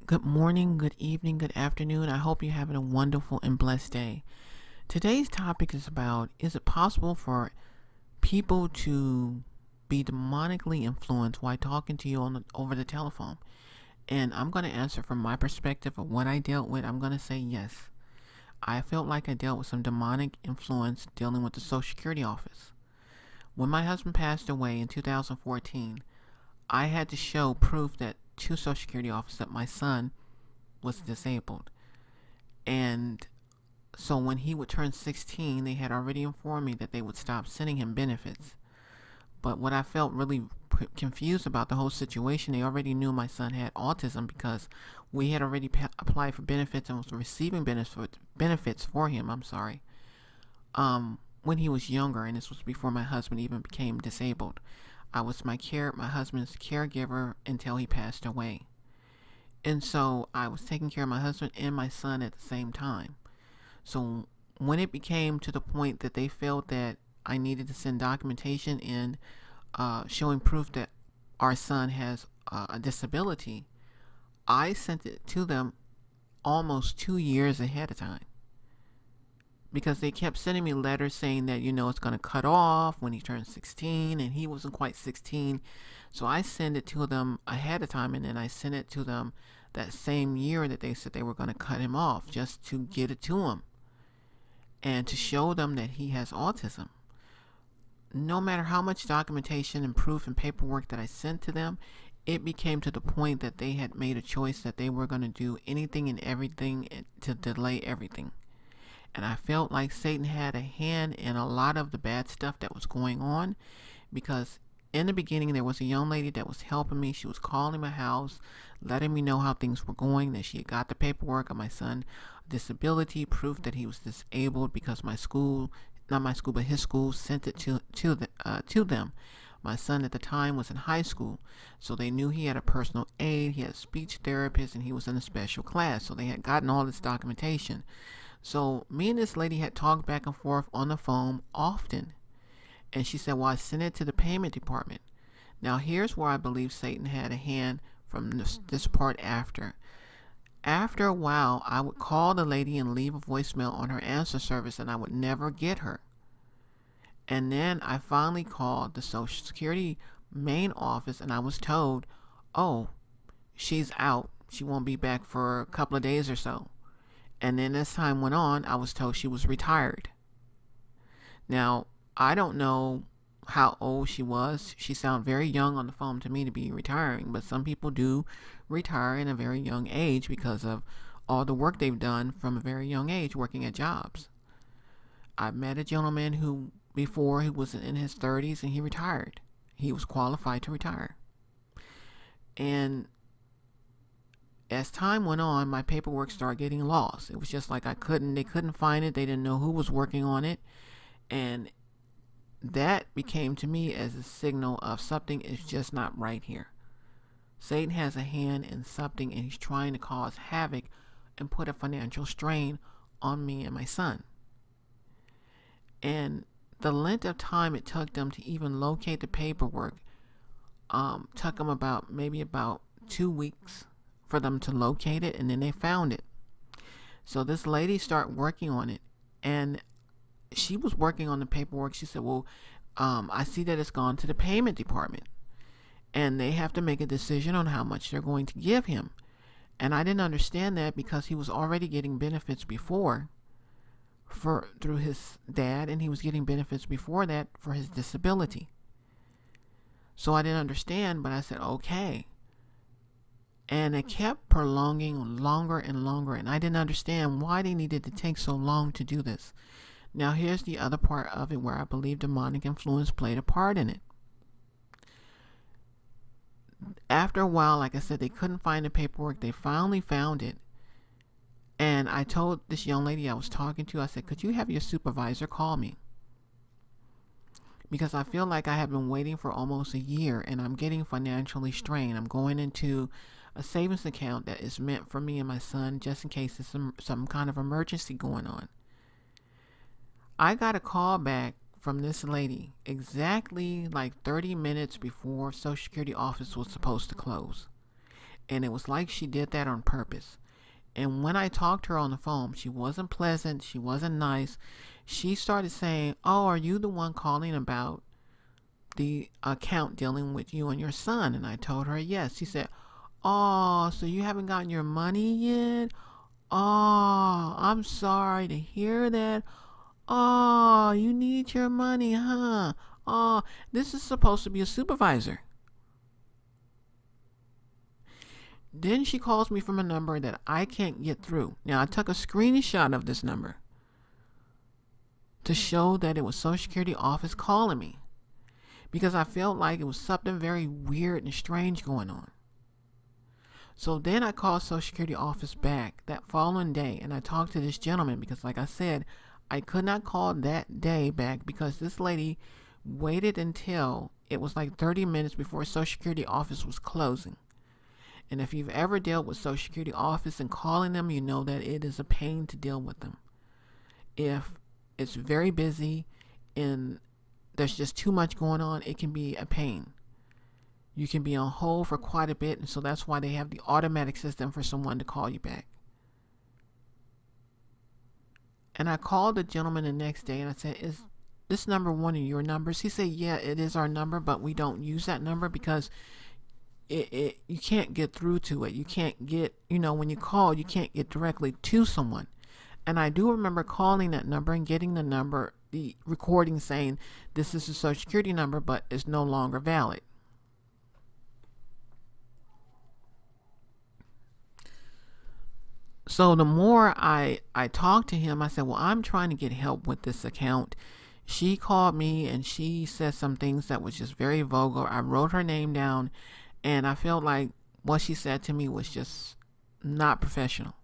Good morning, good evening, good afternoon. I hope you're having a wonderful and blessed day. Today's topic is about, is it possible for people to be demonically influenced while talking to you over the telephone? And I'm going to answer from my perspective of what I dealt with. I'm going to say yes. I felt like I dealt with some demonic influence dealing with the Social Security office. When my husband passed away in 2014, I had to show proof that to Social Security office that my son was disabled. And so when he would turn 16, they had already informed me that they would stop sending him benefits. But what I felt really confused about the whole situation, they already knew my son had autism because we had already applied for benefits and was receiving benefits for him. When he was younger, and this was before my husband even became disabled. I was my husband's caregiver until he passed away. And so I was taking care of my husband and my son at the same time. So when it became to the point that they felt that I needed to send documentation in showing proof that our son has a disability, I sent it to them almost 2 years ahead of time. Because they kept sending me letters saying that, it's going to cut off when he turns 16, and he wasn't quite 16. So I sent it to them ahead of time, and then I sent it to them that same year that they said they were going to cut him off, just to get it to him and to show them that he has autism. No matter how much documentation and proof and paperwork that I sent to them, it became to the point that they had made a choice that they were going to do anything and everything to delay everything. And I felt like Satan had a hand in a lot of the bad stuff that was going on, because in the beginning there was a young lady that was helping me. She was calling my house, letting me know how things were going, that she had got the paperwork of my son's disability, proof that he was disabled, because his school sent it to them. My son at the time was in high school, so they knew he had a personal aide, he had a speech therapist, and he was in a special class. So they had gotten all this documentation. So me and this lady had talked back and forth on the phone often. And she said, well, I sent it to the payment department. Now here's where I believe Satan had a hand from this part after. After a while, I would call the lady and leave a voicemail on her answer service, and I would never get her. And then I finally called the Social Security main office, and I was told, oh, she's out. She won't be back for a couple of days or so. And then as time went on, I was told she was retired. Now, I don't know how old she was. She sounded very young on the phone to me to be retiring, but some people do retire in a very young age because of all the work they've done from a very young age working at jobs. I met a gentleman who was in his 30s, and he retired. He was qualified to retire. And as time went on, my paperwork started getting lost. It was just like they couldn't find it. They didn't know who was working on it. And that became to me as a signal of something is just not right here. Satan has a hand in something, and he's trying to cause havoc and put a financial strain on me and my son. And the length of time it took them to even locate the paperwork took them about 2 weeks for them to locate it, and then they found it. So this lady started working on it, and she was working on the paperwork. She said, well, I see that it's gone to the payment department, and they have to make a decision on how much they're going to give him. And I didn't understand that, because he was already getting benefits before through his dad, and he was getting benefits before that for his disability. So I didn't understand, but I said, okay. And it kept prolonging longer and longer, and I didn't understand why they needed to take so long to do this. Now here's the other part of it where I believe demonic influence played a part in it. After a while, like I said, they couldn't find the paperwork. They finally found it. And I told this young lady I was talking to, I said, could you have your supervisor call me? Because I feel like I have been waiting for almost a year, and I'm getting financially strained. I'm going into a savings account that is meant for me and my son, just in case there's some kind of emergency going on. I got a call back from this lady exactly like 30 minutes before Social Security office was supposed to close. And it was like she did that on purpose. And when I talked to her on the phone, she wasn't pleasant. She wasn't nice. She started saying, "Oh, are you the one calling about the account dealing with you and your son?" And I told her yes. She said, "Oh, so you haven't gotten your money yet? Oh, I'm sorry to hear that. Oh, you need your money, huh? Oh, this is supposed to be a supervisor." Then she calls me from a number that I can't get through. Now, I took a screenshot of this number to show that it was Social Security office calling me because I felt like it was something very weird and strange going on. So then I called Social Security office back that following day, and I talked to this gentleman because, like I said, I could not call that day back because this lady waited until it was like 30 minutes before Social Security office was closing. And if you've ever dealt with Social Security office and calling them, you know that it is a pain to deal with them. If it's very busy and there's just too much going on, it can be a pain. You can be on hold for quite a bit, and so that's why they have the automatic system for someone to call you back. And I called the gentleman the next day and I said, "Is this number one of your numbers?" He said, "Yeah, it is our number, but we don't use that number because you can't get through to it. You can't get, when you call, you can't get directly to someone." And I do remember calling that number and getting the recording saying, "This is a Social Security number, but it's no longer valid." So the more I talked to him, I said, "Well, I'm trying to get help with this account." She called me and she said some things that was just very vulgar. I wrote her name down, and I felt like what she said to me was just not professional.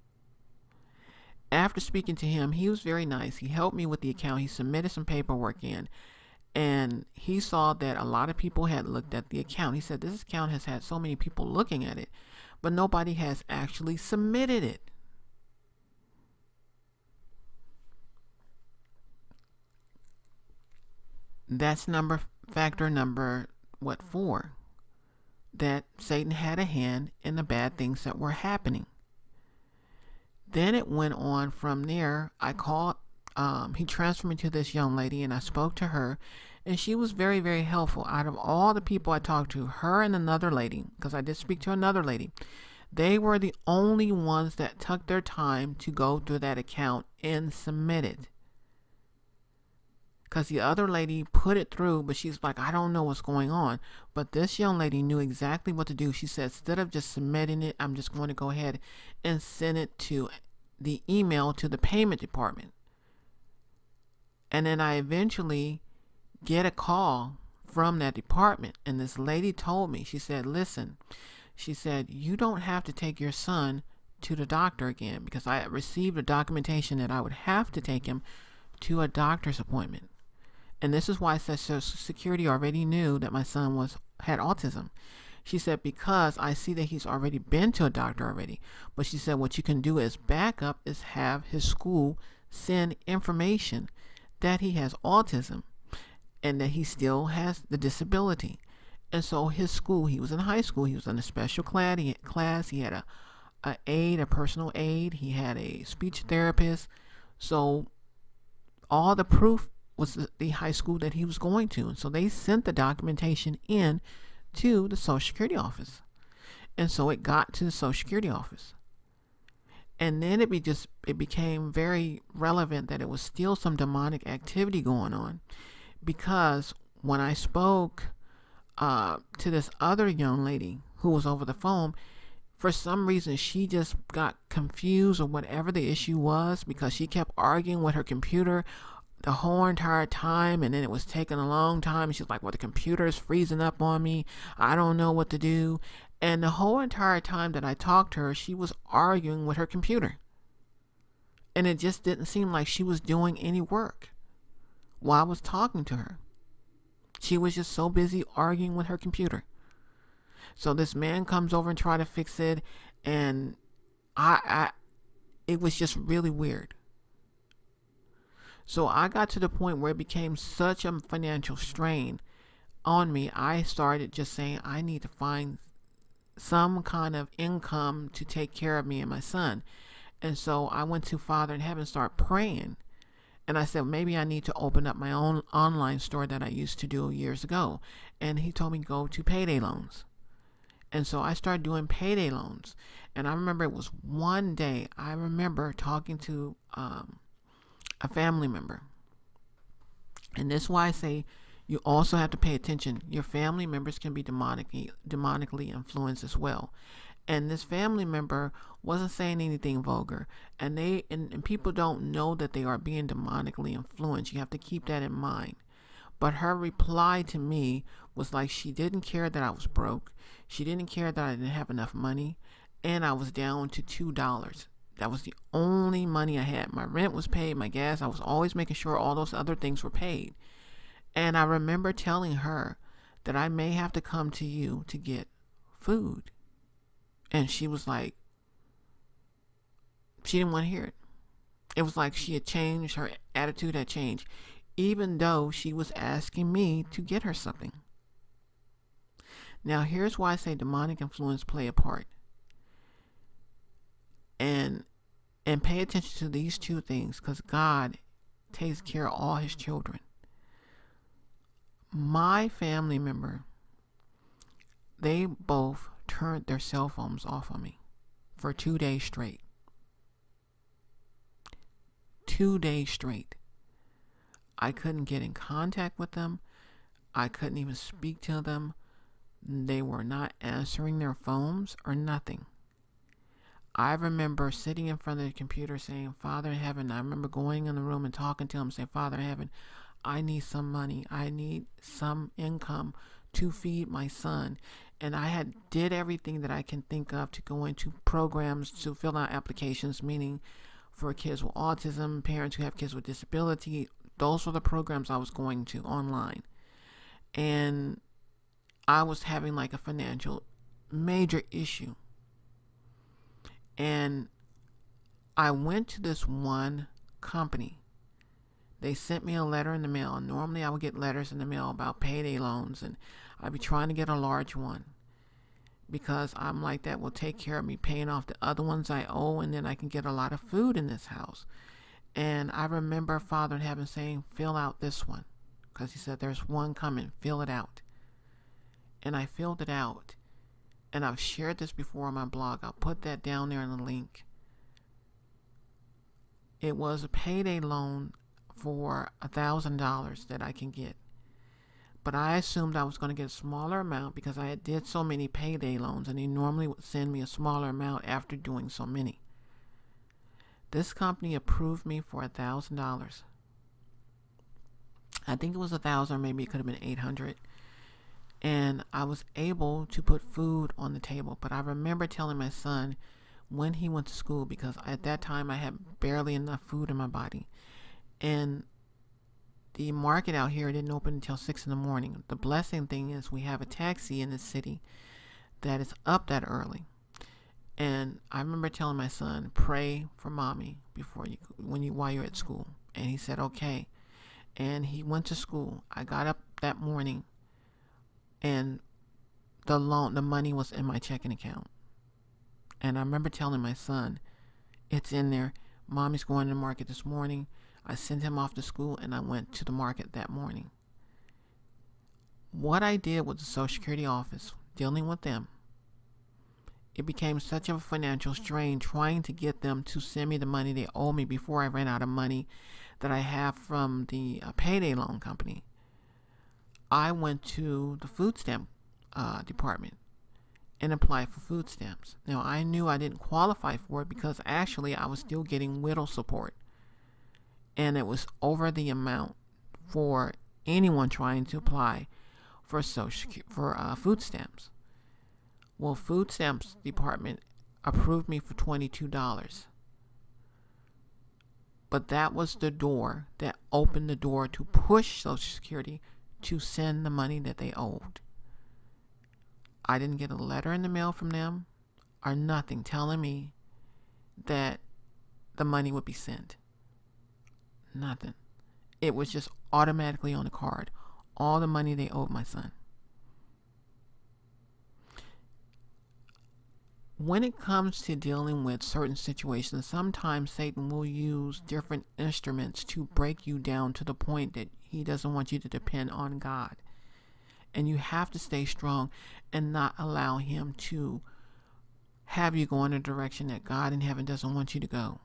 After speaking to him, he was very nice. He helped me with the account. He submitted some paperwork in, and he saw that a lot of people had looked at the account. He said, "This account has had so many people looking at it, but nobody has actually submitted it." That's factor number, 4? That Satan had a hand in the bad things that were happening. Then it went on from there. I called, he transferred me to this young lady, and I spoke to her, and she was very, very helpful. Out of all the people I talked to, her and another lady, because I did speak to another lady, they were the only ones that took their time to go through that account and submit it. Because the other lady put it through, but she's like, "I don't know what's going on." But this young lady knew exactly what to do. She said, "Instead of just submitting it, I'm just going to go ahead and send it to the email to the payment department." And then I eventually get a call from that department, and this lady told me, she said, "Listen," she said, "you don't have to take your son to the doctor again," because I received a documentation that I would have to take him to a doctor's appointment. And this is why Social Security already knew that my son had autism. She said, "Because I see that he's already been to a doctor already." But she said, "What you can do is back up, is have his school send information that he has autism and that he still has the disability." And so his school, he was in high school, he was in a special class, he had a personal aide, he had a speech therapist. So all the proof was the high school that he was going to. And so they sent the documentation in to the Social Security office. And so it got to the Social Security office. And then it became very relevant that it was still some demonic activity going on. Because when I spoke to this other young lady who was over the phone, for some reason she just got confused or whatever the issue was, because she kept arguing with her computer the whole entire time, and then it was taking a long time, and she's like, "Well, the computer is freezing up on me, I don't know what to do." And the whole entire time that I talked to her, she was arguing with her computer, and it just didn't seem like she was doing any work while I was talking to her. She was just so busy arguing with her computer. So this man comes over and try to fix it, and it was just really weird. So I got to the point where it became such a financial strain on me. I started just saying, I need to find some kind of income to take care of me and my son. And so I went to Father in Heaven, started praying. And I said, maybe I need to open up my own online store that I used to do years ago. And he told me go to payday loans. And so I started doing payday loans. And I remember it was one day, I remember talking to a family member. And this is why I say you also have to pay attention. Your family members can be demonically influenced as well. And this family member wasn't saying anything vulgar. And people don't know that they are being demonically influenced. You have to keep that in mind. But her reply to me was like she didn't care that I was broke. She didn't care that I didn't have enough money. And I was down to $2. That was the only money I had. My rent was paid, my gas. I was always making sure all those other things were paid. And I remember telling her that I may have to come to you to get food. And she was like, she didn't want to hear it. It was like she had changed, her attitude had changed, even though she was asking me to get her something. Now, here's why I say demonic influence play a part. And pay attention to these two things, because God takes care of all his children. My family member, they both turned their cell phones off on me for 2 days straight. 2 days straight. I couldn't get in contact with them. I couldn't even speak to them. They were not answering their phones or nothing. I remember sitting in front of the computer saying, Father in Heaven. I remember going in the room and talking to him, saying, Father in Heaven, I need some money. I need some income to feed my son. And I had did everything that I can think of to go into programs to fill out applications, meaning for kids with autism, parents who have kids with disability. Those were the programs I was going to online. And I was having like a financial major issue. And I went to this one company. They sent me a letter in the mail. Normally I would get letters in the mail about payday loans, and I'd be trying to get a large one because I'm like, that will take care of me paying off the other ones I owe, and then I can get a lot of food in this house. And I remember Father in Heaven saying, fill out this one, because he said there's one coming, fill it out. And I filled it out. And I've shared this before on my blog. I'll put that down there in the link. It was a payday loan for $1,000 that I can get. But I assumed I was going to get a smaller amount because I did so many payday loans, and they normally would send me a smaller amount after doing so many. This company approved me for $1,000. I think it was $1,000, maybe it could have been $800. And I was able to put food on the table. But I remember telling my son when he went to school, because at that time I had barely enough food in my body. And the market out here didn't open until 6 in the morning. The blessing thing is we have a taxi in the city that is up that early. And I remember telling my son, pray for mommy while you're at school. And he said, okay. And he went to school. I got up that morning, and the money was in my checking account. And I remember telling my son, it's in there. Mommy's going to the market this morning. I sent him off to school, and I went to the market that morning. What I did with the Social Security office, dealing with them, it became such a financial strain trying to get them to send me the money they owe me before I ran out of money that I have from the payday loan company. I went to the food stamp department and applied for food stamps. Now, I knew I didn't qualify for it because actually I was still getting widow support. And it was over the amount for anyone trying to apply for food stamps. Well, food stamps department approved me for $22. But that was the door that opened the door to push Social Security to send the money that they owed. I didn't get a letter in the mail from them or nothing telling me that the money would be sent. Nothing. It was just automatically on the card. All the money they owed my son. When it comes to dealing with certain situations, sometimes Satan will use different instruments to break you down to the point that he doesn't want you to depend on God. And you have to stay strong and not allow him to have you go in a direction that God in heaven doesn't want you to go.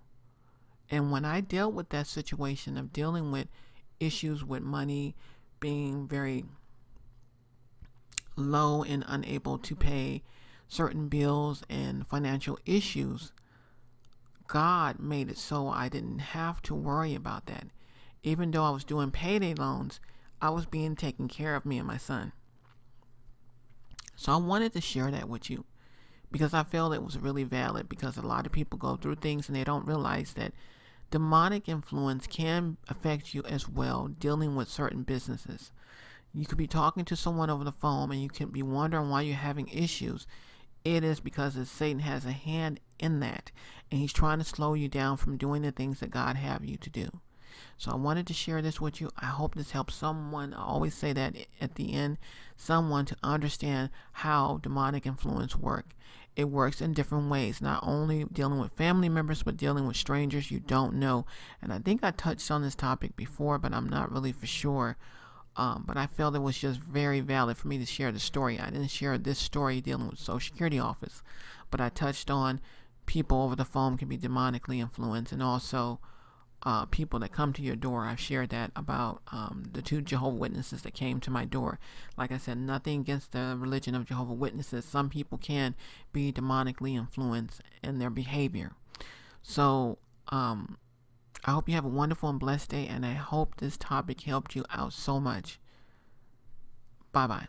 And when I dealt with that situation of dealing with issues with money, being very low and unable to pay certain bills and financial issues, God made it so I didn't have to worry about that. Even though I was doing payday loans, I was being taken care of, me and my son. So I wanted to share that with you because I felt it was really valid, because a lot of people go through things and they don't realize that demonic influence can affect you as well, dealing with certain businesses. You could be talking to someone over the phone and you can be wondering why you're having issues. It is because Satan has a hand in that, and he's trying to slow you down from doing the things that God have you to do. So I wanted to share this with you. I hope this helps someone. I always say that at the end, someone to understand how demonic influence work. It works in different ways, not only dealing with family members, but dealing with strangers you don't know. And I think I touched on this topic before, but I'm not really for sure. But I felt it was just very valid for me to share the story. I didn't share this story dealing with Social Security office, but I touched on people over the phone can be demonically influenced, and also people that come to your door. I've shared that about the 2 Jehovah's Witnesses that came to my door. Like I said, nothing against the religion of Jehovah's Witnesses. Some people can be demonically influenced in their behavior. So I hope you have a wonderful and blessed day, and I hope this topic helped you out so much. Bye-bye.